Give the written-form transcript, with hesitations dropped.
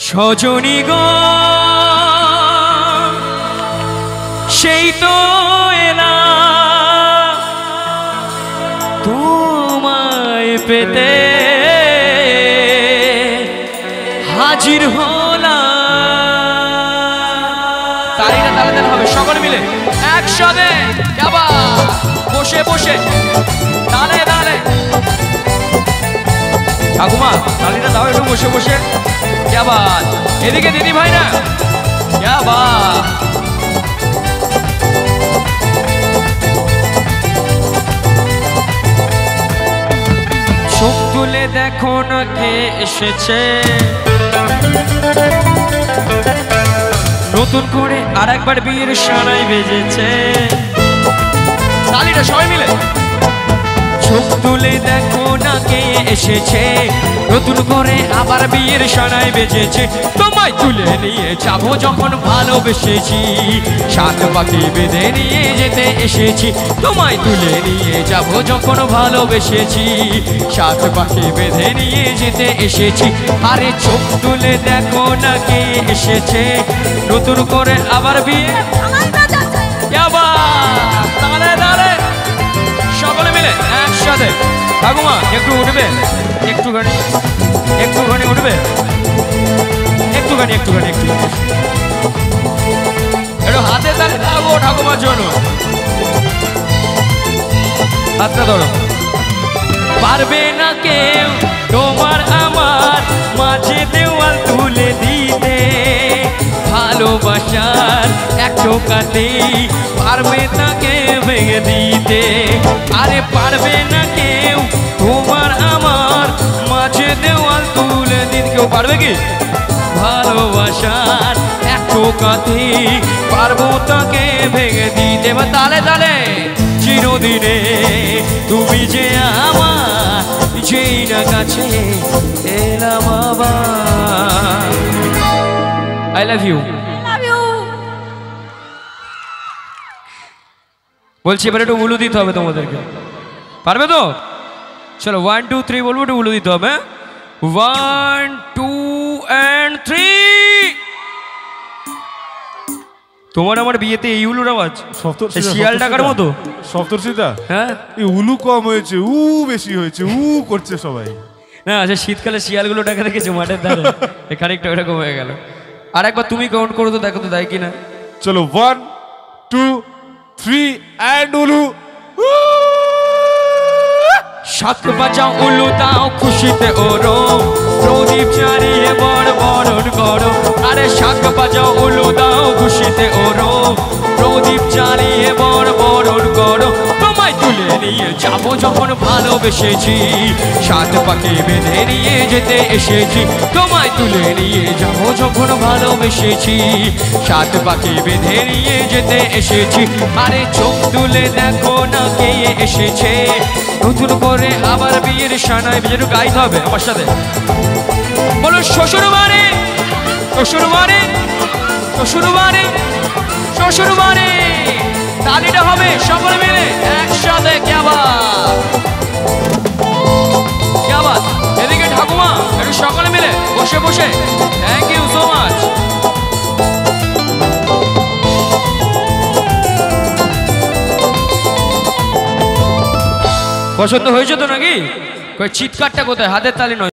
সজনী গো সেই তো এলা তোমায় পেতে হাজির হলাম। তালিটা তালে তালে হবে সকলে মিলে একসাথে বসে বসে তালে তালে। ঠাকুমা তালিটা দাও একটু বসে বসে। क्या बात, এদিকে দিদি ভাই না, क्या बात। চোখ তুলে দেখো না কে এসেছে, নতুন করে আরেকবার বিয়ের সানাই বেজেছে। তালিটা সবাই মিলে। চোখ তুলে দেখো না কে এসেছে, নতুন করে আবার বিয়ের সানাই বেজেছে। তোমায় তুলে নিয়ে যাবো যখন ভালোবেসেছি, সাত পাখি বেঁধে নিয়ে যেতে এসেছি। তোমায় তুলে নিয়ে যাবো যখন ভালোবেসেছি, সাত পাখি বেঁধে নিয়ে যেতে এসেছি। আরে চোখ তুলে দেখো না কে এসেছে, নতুন করে আবার বিয়ে। তালে তালে সকলে মিলে একসাথে। ঠাকুমা একটু উঠবে, একটুখানি একটুখানি উঠবে, একটুখানি একটুখানি একটু একটু হাতে তালে দাও ঠাকুমার জন্য। হাতটা ধরো। পারবে না কেউ তোমার আমার মাঝে দেওয়াল তুলে দিতে, ভালোবাসার এক টোকাতেই পারবে তাকে ভেঙে দিতে। আরে পারবে না কেউ তোমার আমার মাঝে দেওয়াল তুলে দিতে। কেউ পারবে কি? ভালোবাসার এক টোকাতেই পারবো তাকে ভেঙে দিতে। বা তালে তালে। চিরদিনে তুমি যে আমার, যেই না কাছে এলাম আবার। I love you. বলছি এবার একটু উলু দিতে হবে তোমাদেরকে, পারবে তো? চলো 1 2 3 বলবো, একটু উলু দিতে হবে। 1 2 and 3। তোমার আমার বিয়েতে এই উলুর আওয়াজ শিয়াল ডাকার মতো। সপ্তর্ষিদা, হ্যাঁ এই উলু কম হয়েছে, উ বেশি হয়েছে, উ করছে সবাই। না আচ্ছা, শীতকালে শিয়ালগুলো ডাকা দেখেছো মাঠের ধারে, খানিকটা ওইরকম হয়ে গেল। আর একবার তুমি কাউন্ট করো তো, দেখো তো দেয় কিনা। চলো 1 2 3 and উলু। সাত বাজাও উলু দাও খুশিতে ওরো, প্রদীপ জ্বালিয়ে বড় বরণ করো। আরে সাত বাজাও উলু দাও খুশিতে ওরো, প্রদীপ জ্বালিয়ে বড় বরণ করো। তোমায় তুলে নিয়ে যাবো যখন ভালোবেসেছি, সাত পাখি বেঁধে নিয়ে যেতে এসেছি। তোমায় তুলে নিয়ে যাবো যখন ভালোবেসেছি, সাত পাখি বেঁধে নিয়ে যেতে এসেছি। আরে চোখ তুলে দেখো না কে এসেছে, নতুন করে আবার বিয়ের সানাই বেজে। গাইতে হবে আমার সাথে, বলো শ্বশুর বাড়ি শ্বশুর বাড়ি শ্বশুর বাড়ি শ্বশুর বাড়ি। তালিটা হবে সকলে মিলে একসাথে। क्या बात। এদিকে ঠাকুমা একটু সকলে মিলে বসে বসে। Thank you so much. পছন্দ হয়েছে তো নাকি? চিৎকারটা কোথায়? হাতের তালি নয়।